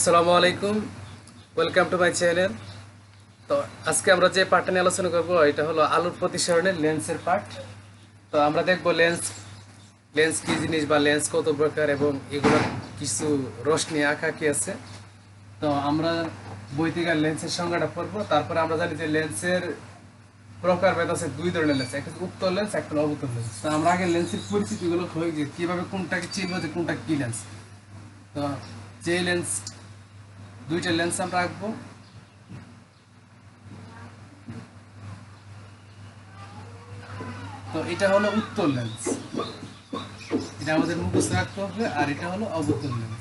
আসসালামু আলাইকুম, welcome to my channel. তো আজকে আমরা যে পার্টটা নিয়ে আলোচনা করব এটা হলো আলোর প্রতিসরণের লেন্সের পার্ট। তো আমরা দেখব লেন্স লেন্স কি জিনিস বা লেন্স কত প্রকার এবং এগুলোর কিছু রশ্মি আঁকা কি আছে। তো আমরা বই থেকে লেন্সের সংজ্ঞাটা পড়বো, তারপরে আমরা জানি যে লেন্সের প্রকারভেদ আছে দুই ধরনের লেন্স, একটা উত্তল লেন্স, একটা অবতল লেন্স। তো আমরা আগে লেন্সের পরিচিতিগুলো হয়ে যে কিভাবে কোনটাকে চিনবো যে কোনটা কি লেন্স। তো যে লেন্স দুইটা লেন্স আমরা আঁকবো। তো এটা হলো উত্তল লেন্স, এটা আমাদের মুখস্থ রাখতে হবে। আর এটা হলো অবতল লেন্স।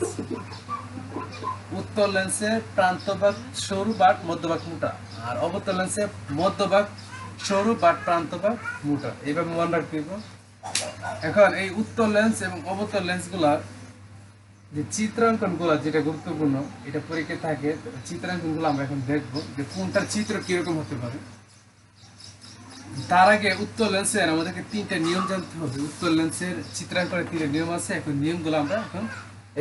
উত্তল লেন্সের প্রান্তভাগ সরু বাট মধ্যভাগ মোটা, আর অবতল লেন্সের মধ্যভাগ সরু বাট প্রান্তভাগ মোটা। এইভাবে মনে রাখতে হবে। এখন এই উত্তল লেন্স এবং অবতল লেন্সগুলার যে চিত্রাঙ্কনগুলো যেটা গুরুত্বপূর্ণ, এটা পরীক্ষায় থাকে। চিত্রাঙ্কনগুলো আমরা এখন দেখবো যে কোনটার চিত্র কিরকম হতে পারে। তার আগে উত্তল লেন্সের আমাদেরকে তিনটা নিয়ম জানতে হবে। উত্তল লেন্সের চিত্রাঙ্কনের তিনটা নিয়ম আছে, এখন নিয়মগুলো আমরা এখন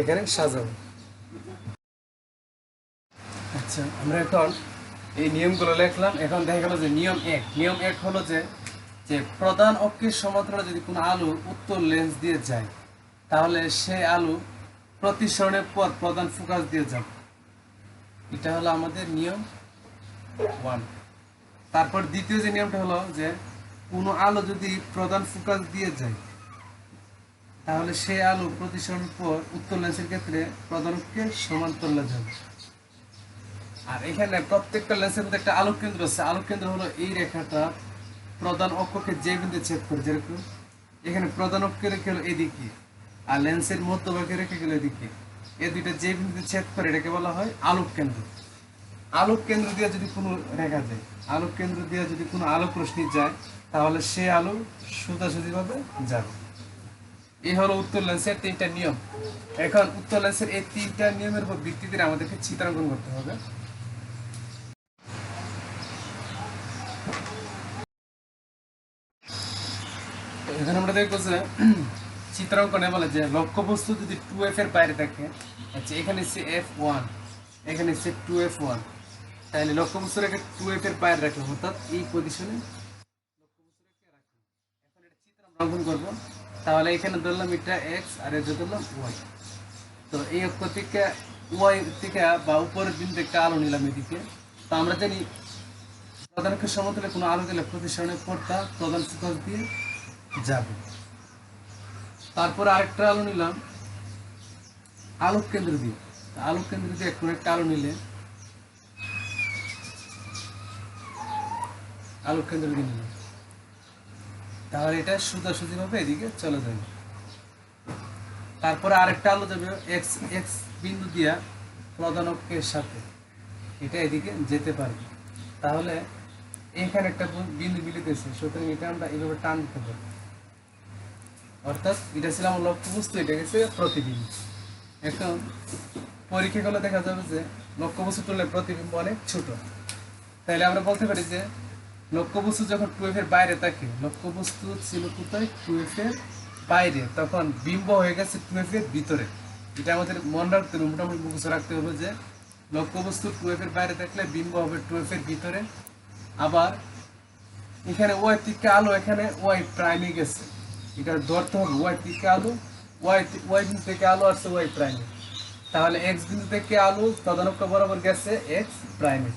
এখানে সাজাবো। আচ্ছা, আমরা এখন এই নিয়মগুলো লিখলাম। এখন দেখা গেল যে নিয়ম এক হলো যে যে প্রধান অক্ষের সমান্তরালে যদি কোনো আলো উত্তল লেন্স দিয়ে যায়, তাহলে সেই আলো প্রতিসরণের পর প্রধান ফোকাস দিয়ে যাবে। এটা হলো আমাদের নিয়ম 1। তারপর দ্বিতীয় যে নিয়মটা হলো যে কোনো আলো যদি প্রধান ফোকাস দিয়ে যায়, তাহলে সেই আলো প্রতিসরণের পর উত্তল লেন্সের ক্ষেত্রে প্রধান অক্ষের সমান্তরালে যাবে। আর এখানে প্রত্যেকটা লেন্সের মধ্যে একটা আলোক কেন্দ্র আছে। আলোক কেন্দ্র হলো এই রেখাটা প্রধান অক্ষকে যে বিন্দু ছেদ করে, যেরকম এখানে প্রধান অক্ষে রেখে হলো এদিকে, আর লেন্সের মধ্যভাগে রেখে গেল এদিকে। এই দুইটা যে বিন্দু ছেদ করে এটাকে বলা হয় আলোক কেন্দ্র। আলোক কেন্দ্র দিয়ে যদি কোনো রেখা যায়, আলোক কেন্দ্র দিয়ে যদি কোনো আলোক রশ্মি যায়, তাহলে সে আলো সোজাসুজিভাবে যাবে। এই হলো উত্তল লেন্সের তিনটা নিয়ম। এখন উত্তল লেন্সের এই তিনটা নিয়মের উপর ভিত্তি করে আমাদেরকে চিত্রাঙ্কন করতে হবে। এখানে আমরা দেখবো যে চিত্রাঙ্কনে বলে যে লক্ষ্যবস্তু যদি 2f এর বাইরে থাকে, আচ্ছা এখানে সে f1, এখানে সে 2f1, তাহলে লক্ষ্যবস্তু রেখে 2f এর বাইরে রাখলাম, অর্থাৎ এই পজিশনে লক্ষ্যবস্তু রেখে রাখলাম। এখন এটা চিত্র আমরা অঙ্কন করবো। তাহলে এখানে ধরলাম এটা x আর এটা ধরলাম y। তো এই অক্ষ থেকে y থেকে বা উপরের বিন্দু একটা আলো নিলাম এদিকে। তো আমরা জানি প্রধান অক্ষের সমতলে কোনো আলো গেলে প্রতিসরণের পরটা প্রধান ফোকাস দিয়ে যাবে। তারপর আরেকটা আলো নিলাম আলোক কেন্দ্র দিয়ে। আলোক কেন্দ্র দিয়ে কোনো একটা আলো নিলে আলোক কেন্দ্র দিয়ে নিলাম, তাহলে এটা সোজাসুজিভাবে এদিকে চলে যাবে। তারপরে আরেকটা আলো যাবে এক্স এক্স বিন্দু দিয়া প্রধান অক্ষের সাথে, এটা এদিকে যেতে পারবে। তাহলে এখানে একটা বিন্দু মিলিতেছে, সুতরাং এটা আমরা এইভাবে টান দিতে পারি। অর্থাৎ এটা ছিল আমার লক্ষ্যবস্তু, এটা গেছে প্রতিবিম্ব। এখন পরীক্ষা করলে দেখা যাবে যে লক্ষ্যবস্তু তুলনায় প্রতিবিম্ব অনেক ছোট। তাহলে আমরা বলতে পারি যে লক্ষ্যবস্তু যখন 2f এর বাইরে থাকে, লক্ষ্যবস্তু ছিল কোথায় 2f এর বাইরে, তখন বিম্ব হয়ে গেছে 2f এর ভিতরে। এটা আমাদের মনে রাখতে হবে, মোটামুটি মুখস্থ রাখতে হবে যে লক্ষ্যবস্তু 2f এর বাইরে থাকলে বিম্ব হবে 2f এর ভিতরে। আবার এখানে ওয়াই থেকে আলো এখানে ওয়াই প্রাইমে গেছে, এটা ধরতে হবে ওয়াই থেকে আলো, ওয়াই বিন্দু থেকে আলো আসছে ওয়াই প্রাইমে। তাহলে এক্স বিন্দু থেকে আলো প্রধান অক্ষ বরাবর গেছে এক্স প্রাইমে।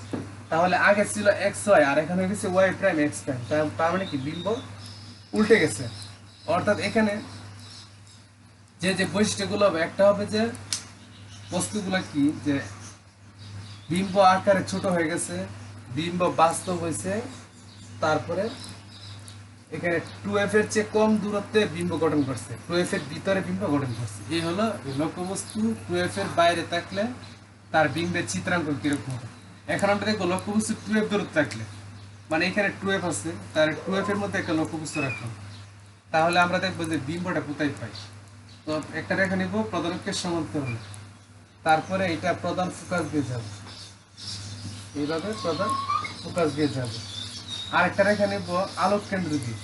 তাহলে আগে ছিল এক্স ওয়াই আর এখানে গেছে ওয়াই প্রাইম এক্স প্রাইম। তার মানে কি বিম্ব উল্টে গেছে। অর্থাৎ এখানে যে যে বৈশিষ্ট্যগুলো হবে, একটা হবে যে বস্তুগুলো কি যে বিম্ব আকারে ছোট হয়ে গেছে, বিম্ব বাস্তব হয়েছে। তারপরে এখানে 2f এর চেয়ে কম দূরত্বে বিম্ব গঠন করছে, 2f এর ভিতরে বিম্ব গঠন করছে। এই হলো লক্ষ্যবস্তু 2f এর বাইরে থাকলে তার বিম্বের চিত্রাঙ্কন কিরকম হবে। এখন আমরা দেখবো লক্ষ্যবস্তু 2f দূরত্ব থাকলে, মানে এখানে 2f আছে, তার 2f এর মধ্যে একটা লক্ষ্যবস্তু রাখলাম, তাহলে আমরা দেখবো যে বিম্বটা কোথায় পাই। তো একটা রেখা নিব প্রধান অক্ষের সমান্তরালে, তারপরে এটা প্রধান ফোকাস দিয়ে যাবে, এইভাবে প্রধান ফোকাস দিয়ে যাবে। আরেকটা রেখা নিব আলোক কেন্দ্র দিয়ে।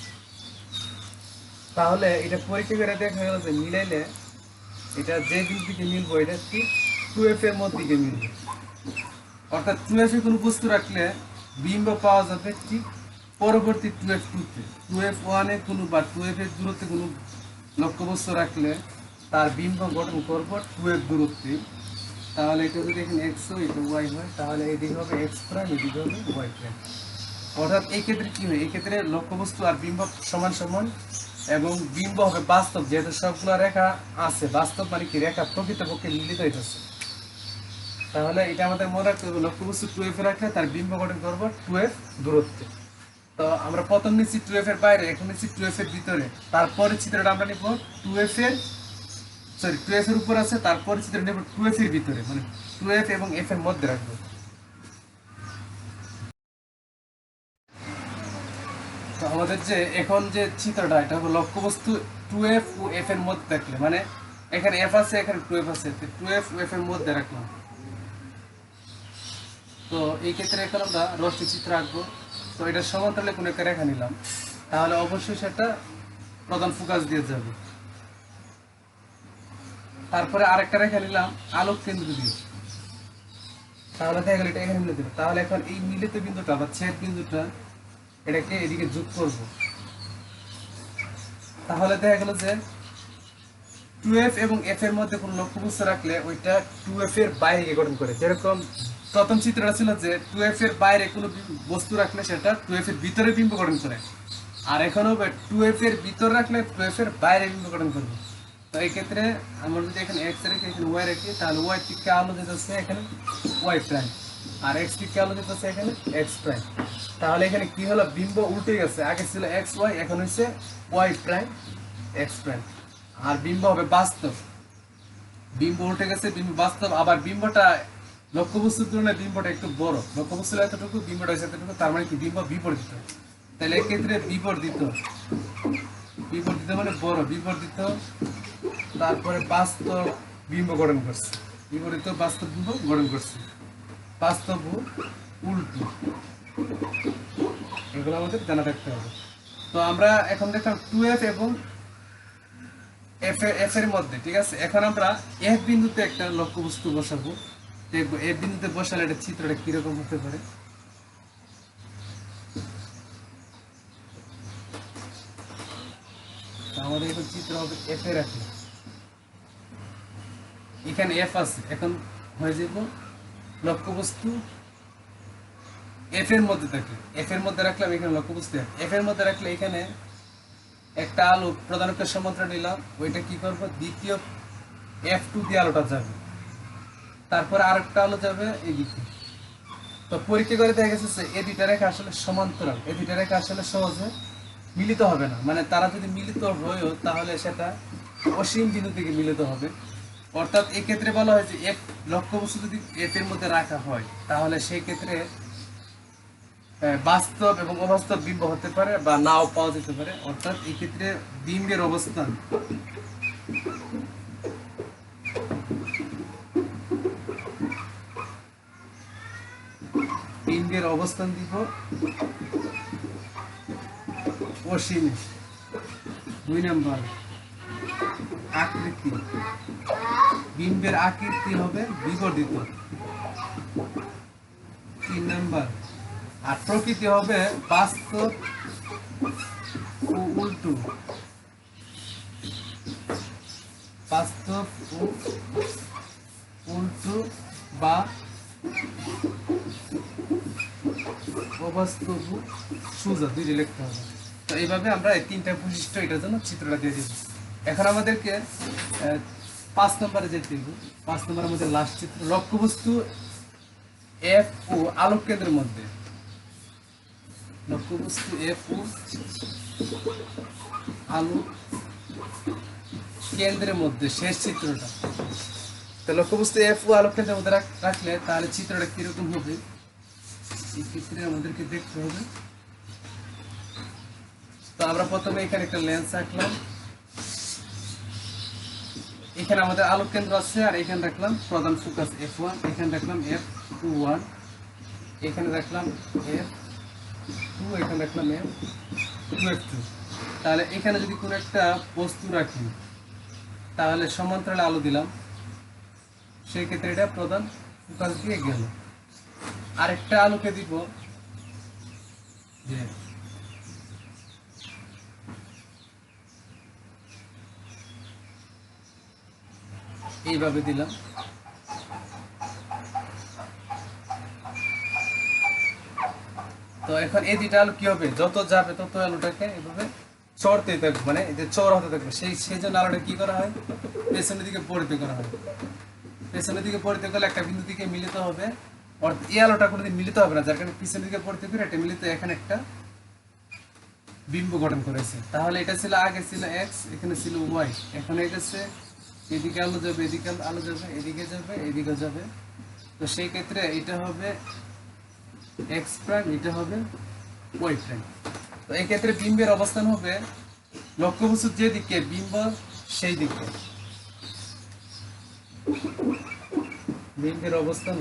তাহলে এটা পরীক্ষা করে দেখা গেল যে মিলাইলে এটা যে বিন্দু থেকে মিলবো এটা ঠিক 2f এর মধ্যে গিয়ে মিলবে। অর্থাৎ 2f এ কোনো বস্তু রাখলে বিম্ব পাওয়া যাবে ঠিক পরবর্তী 2f 2-তে। 2f 1-এ কোনো বা 2f এর দূরত্বে কোনো লক্ষ্যবস্তু রাখলে তার বিম্ব গঠন করব 2f দূরত্বে। তাহলে এটা যদি এখানে x হয়, এটা y হয়, তাহলে এদিকে হবে x প্রাইম, এদিকে হবে y প্রাইম। অর্থাৎ এই ক্ষেত্রে কি হয়, এই ক্ষেত্রে লক্ষ্যবস্তু আর বিম্ব সমান সমান এবং বিম্ব হবে বাস্তব, যেহেতু সবগুলো রেখা আছে। বাস্তব মানে কি, রেখা প্রকৃতপক্ষে মিলিত হইতেছে। তাহলে এটা আমাদের মনে রাখতে হবে, লক্ষ্যবস্তু 2f এ রাখলে তার বিম্ব গঠন করব 2f দূরত্বে। তো আমরা প্রথম নিচ্ছি 2f এর বাইরে, এখন নিচ্ছি 2f এর ভিতরে। তারপরে চিত্রটা আমরা নিব 2f এর 2f এর উপর আছে, তারপরে চিত্রটা নিব 2f এর ভিতরে, মানে 2f এবং f এর মধ্যে রাখবো। তো আমাদের যে এখন যে চিত্রটা, এটা হলো লক্ষ্যবস্তু 2f ও f এর মধ্যে রাখলে, মানে এখানে f আছে, এখানে 2f আছে, 2f ও f এর মধ্যে রাখলাম। তো এই ক্ষেত্রে এখন আমরা রশ্মি চিত্র আঁকবো। তো এটা সমান্তরালে কোনো একটা রেখা নিলাম, তাহলে অবশ্যই সেটা প্রধান ফোকাস দিয়ে যাবে। তারপরে আরেকটা রেখা নিলাম আলোক কেন্দ্র দিয়ে, তাহলে দেখা গেল এটা এখানে মিলে দেবে। তাহলে এখন এই মিলিত বিন্দুটা বা ছেদ বিন্দুটা এটাকে এদিকে যোগ করব। তাহলে দেখা গেল যে 2f এবং f এর মধ্যে কোনো লক্ষ্যবস্তু রাখলে ওইটা 2f এর বাইরে গঠন করে। যেরকম প্রথম চিত্রটা ছিল যে 2f এর বাইরে কোনো বস্তু রাখলে সেটা 2f এর ভিতরে বিম্ব গঠন করে, আর এখন হবে 2f এর ভিতর রাখলে 2f এর বাইরে বিম্ব গঠন করবে। তো এই ক্ষেত্রে আমরা যদি এখানে x রেখে এখানে y রাখি, তাহলে y দিকে আলো যেতেছে এখানে y প্রাইম, আর x দিকে আলো যেতেছে এখানে x প্রাইম। তাহলে এখানে কি হলো, বিম্ব উল্টে গেছে, আগে ছিল x y, এখন হচ্ছে y প্রাইম x প্রাইম। আর বিম্ব হবে বাস্তব, বিম্ব উল্টে গেছে, বিম্ব বাস্তব। আবার বিম্বটা লক্ষ্যবস্তুর তুলনায় বিম্বটা একটু বড়, লক্ষ্যবস্তু এতটুকু, বিম্বটা এতটুকু, তার মানে কি বিম্ব বিপরীত। তাহলে এক্ষেত্রে বিপরীত, বিপরীত মানে বড়, বিপরীত। তারপরে বাস্তব বিম্ব গঠন করছে, বিপরীত বাস্তব বিম্ব গঠন করছে, বাস্তব উল্টো, এগুলো আমাদের জানা থাকতে হবে। তো আমরা এখন দেখলাম 2f এবং f এর মধ্যে, ঠিক আছে। এখন আমরা f বিন্দুতে একটা লক্ষ্যবস্তু বসাবো, দেখবো f বিন্দুতে বসালে এটা চিত্রটা কিরকম হতে পারে। আমাদের এখন চিত্র হবে f এ রাখি, এখানে f আছে, এখন হয়ে যাব লক্ষ্যবস্তু f এর মধ্যে থাকে, f এর মধ্যে রাখলাম এখানে লক্ষ্যবস্তু f এর মধ্যে রাখলে এখানে একটা আলো প্রধান অক্ষের সমান্তরাল নিলাম, ওইটা কি করবো, দ্বিতীয় f2 দিয়ে আলোটা যাবে, তারপরে আরেকটা আলো যাবে এদিকে। তো পরীক্ষা করে দেখা গেছে যে এই দুইটা রেখা আসলে সমান্তরাল, এই দুইটা রেখা আসলে সহজে মিলিত হবে না, মানে তারা যদি মিলিত হয়ও তাহলে সেটা অসীম বিন্দু থেকে মিলিত হবে। অর্থাৎ এই ক্ষেত্রে বলা হয় যে f লক্ষ্যবস্তু যদি f এর মধ্যে রাখা হয়, তাহলে সেই ক্ষেত্রে বাস্তব এবং অবাস্তব বিম্ব হতে পারে বা নাও পাওয়া যেতে পারে। অর্থাৎ এই ক্ষেত্রে বিম্বের অবস্থান বিম্বের অবস্থান দিব অসীমে। 2 নম্বর আকৃতি, বিম্বের আকৃতি হবে বিবর্ধিত। 3 নম্বর আর প্রকৃতি হবে বাস্তব ও উল্টো, বাস্তব ও উল্টো বা অবাস্তব সোজা, দুইটা লিখতে হবে। তো এইভাবে আমরা এই তিনটা বৈশিষ্ট্য এটার জন্য চিত্রটা দিয়ে দিব। এখন আমাদেরকে 5 নম্বরে যেতে দিব। 5 নম্বরের মধ্যে লাস্ট চিত্র, লক্ষ্যবস্তু f ও আলোক কেন্দ্রের মধ্যে, লক্ষ্যবস্তু f ও আলোক কেন্দ্রের মধ্যে শেষ চিত্রটা। তো লক্ষ্যবস্তু f ও আলোক কেন্দ্রের মধ্যে রাখলে তাহলে চিত্রটা কিরকম হবে, এই ক্ষেত্রে আমাদেরকে দেখতে হবে। তো আমরা প্রথমে এখানে একটা লেন্স আঁকলাম, এখানে আমাদের আলোক কেন্দ্র আছে, আর এখানে রাখলাম প্রধান ফোকাস f1, এখানে রাখলাম f21, এখানে রাখলাম f2, এখানে রাখলাম f2f2। তাহলে এখানে যদি কোনো একটা বস্তু রাখি, তাহলে সমান্তরালে আলো দিলাম, সেই ক্ষেত্রে এটা প্রধান ফোকাস দিয়ে গেল। আরেকটা আলোকে দিব যে এইভাবে দিলাম। তো এখন এই দুইটা আলো কি হবে, যত যাবে তত আলোটাকে এভাবে চড়তে থাকবে, মানে এই যে চড় হতে থাকবে। সেই জন্য আলোটা কি করা হয়, পেছনের দিকে পরিতে করা হয়। পেছনের দিকে পরিতে করলে একটা বিন্দু দিকে মিলিত হবে, অর্থাৎ এই আলোটা কোনোদিন মিলিত হবে না, যার কারণে পিছনের দিকে পরিতে করে একটা মিলিত এখানে একটা বিম্ব গঠন করেছে। তাহলে এটা ছিল আগে ছিল এক্স, এখানে ছিল ওয়াই, এখন এসেছে এদিকে আলো যাবে, এদিকে আলো যাবে, এদিকে যাবে, এদিকে যাবে। তো সেই ক্ষেত্রে এটা হবে এক্স প্রাইম, এটা হবে ওয়াই প্রাইম। তো এই ক্ষেত্রে বিম্বের অবস্থান হবে লক্ষ্যবস্তুর যে দিকে বিম্ব সেই দিকে, বিম্বের অবস্থান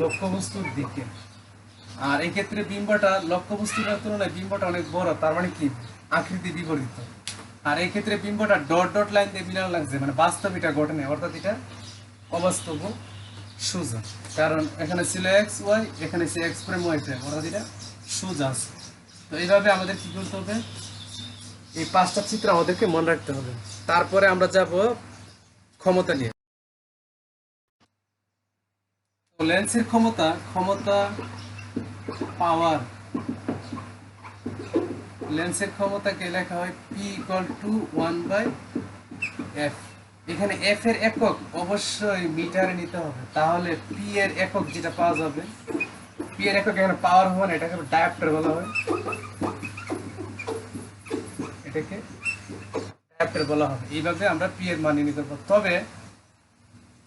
লক্ষ্যবস্তুর দিকে। আর এই ক্ষেত্রে বিম্বটা লক্ষ্যবস্তুর তুলনায় বিম্বটা অনেক বড়, তার মানে কি আকৃতি বিপরীত। আর এই ক্ষেত্রে বিম্বটা ডট ডট লাইন দিয়ে মিলানো লাগছে, মানে বাস্তব এটা ঘটনে, অর্থাৎ এটা অবাস্তব সোজা। কারণ এখানে ছিল এক্স ওয়াই, এখানে ছিল এক্স প্রাইম ওয়াই প্রাইম, অর্থাৎ এটা সোজা আছে। তো এইভাবে আমাদের কি করতে হবে, এই পাঁচটা চিত্র আমাদেরকে মনে রাখতে হবে। তারপরে আমরা যাব ক্ষমতা নিয়ে। লেন্সের ক্ষমতা পাওয়ার, লেন্সের ক্ষমতাকে লেখা হয় পি ইকুয়াল টু 1/f। এখানে এফ এর একক অবশ্যই মিটারে নিতে হবে, তাহলে পি এর একক যেটা পাওয়া যাবে, পি এর একক এখানে পাওয়ার হবে না, এটাকে ডায়োপ্টার বলা হয়, এটাকে ডায়োপ্টার বলা হবে। এইভাবে আমরা পি এর মান নিতে পারবো। তবে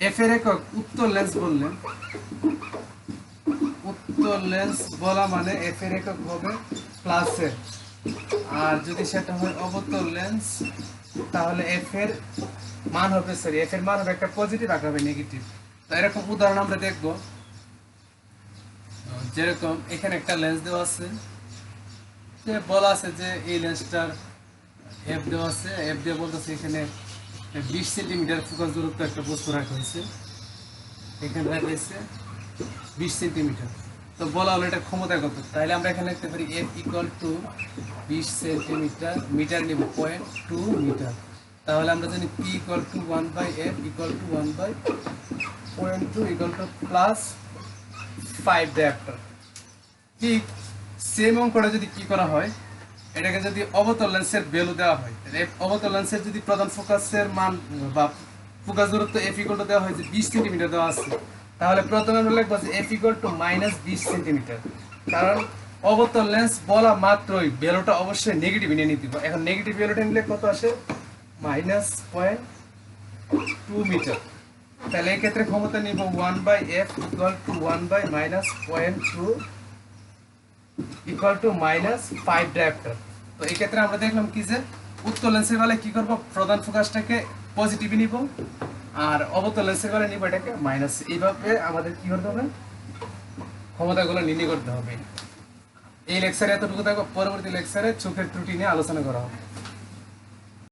এফ এর একক উত্তল লেন্স বললে, উত্তল লেন্স বলা মানে এফ এর একক হবে প্লাসের, আর যদি সেটা হয় অবতল লেন্স তাহলে এফ এর মান হবে একটা পজিটিভ আর হবে নেগেটিভ। তো এরকম উদাহরণ আমরা দেখব, যেরকম এখানে একটা লেন্স দেওয়া আছে, যে বলা আছে যে এই লেন্সটার এফ দেওয়া আছে, এফ দিয়ে বলতেছে এখানে 20 সেন্টিমিটার ফোকাস দূরত্ব একটা বস্তু রাখা হয়েছে, এখানে রাখা হয়েছে 20 সেন্টিমিটার। তো বলা হলো এটা ক্ষমতা কত, তাহলে আমরা এখানে লিখতে পারি F equal to 20 centimetre, metre নিব 0.2 মিটার। তাহলে আমরা জানি P equal to 1/f equal to 1/0.2 equal to plus 5 dioptre. ঠিক সেম অঙ্কটা যদি কি করা হয়, এটাকে যদি অবতল লেন্সের ভ্যালু দেওয়া হয়, অবতল লেন্সের যদি প্রধান ফোকাসের মান বা ফোকাস দূরত্ব এফ ইকুয়াল টু দেওয়া হয় যে 20 সেন্টিমিটার দেওয়া আছে, তাহলে প্রথমে আমরা লিখবো যে এফ ইকুয়াল টু -20 সেন্টিমিটার। কারণ অবতল লেন্স বলা মাত্রই ভ্যালুটা অবশ্যই নেগেটিভ নিয়ে নিতে হবে। এখন নেগেটিভ ভ্যালুটা নিলে কত আসে, -0.2 মিটার। তাহলে এই ক্ষেত্রে ক্ষমতা নিব 1/f equal two 1/-0.2 equal to -5 dioptre. তো এই ক্ষেত্রে আমরা দেখলাম কি যে উত্তল লেন্সের বেলায় কি করব, প্রধান ফোকাসটাকে পজিটিভে নিব, আর অবতল লেন্সের বেলায় নিব এটাকে মাইনাস। এইভাবে আমাদের কি করতে হবে, ক্ষমতাগুলো নির্ণয় করতে হবে। এই লেকচারে এতটুকু থাকবে, পরবর্তী লেকচারে চোখের ত্রুটি নিয়ে আলোচনা করা হবে।